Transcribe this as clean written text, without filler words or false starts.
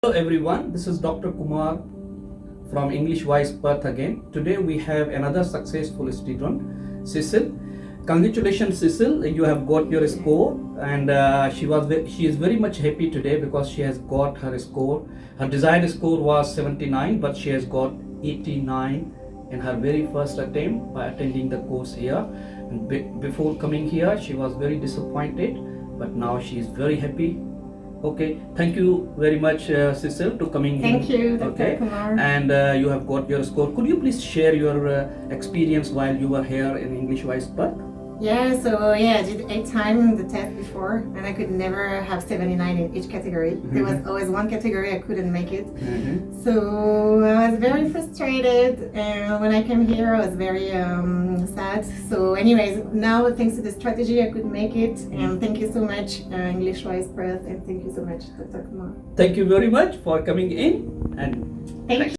Hello everyone, this is Dr. Kumar from EnglishWise Perth again. Today we have another successful student, Cecile. Congratulations Cecile, you have got your score, and she is very much happy today because she has got her score. Her desired score was 79, but she has got 89 in her very first attempt by attending the course here. And before coming here she was very disappointed, but now she is very happy. Okay, thank you very much Cecile to coming Thank in. you, Dr. Okay, Kumar. and you have got your score. Could you please share your experience while you were here in EnglishWise Perth? I did 8 times the test before, and I could never have 79 in each category. There was always one category I couldn't make it. So I was very frustrated, and when I came here I was very sad. So anyways, now thanks to the strategy I could make it, and thank you so much EnglishWise Perth, and thank you so much Dr. Kumar. Thank you very much for coming in, and Thank you.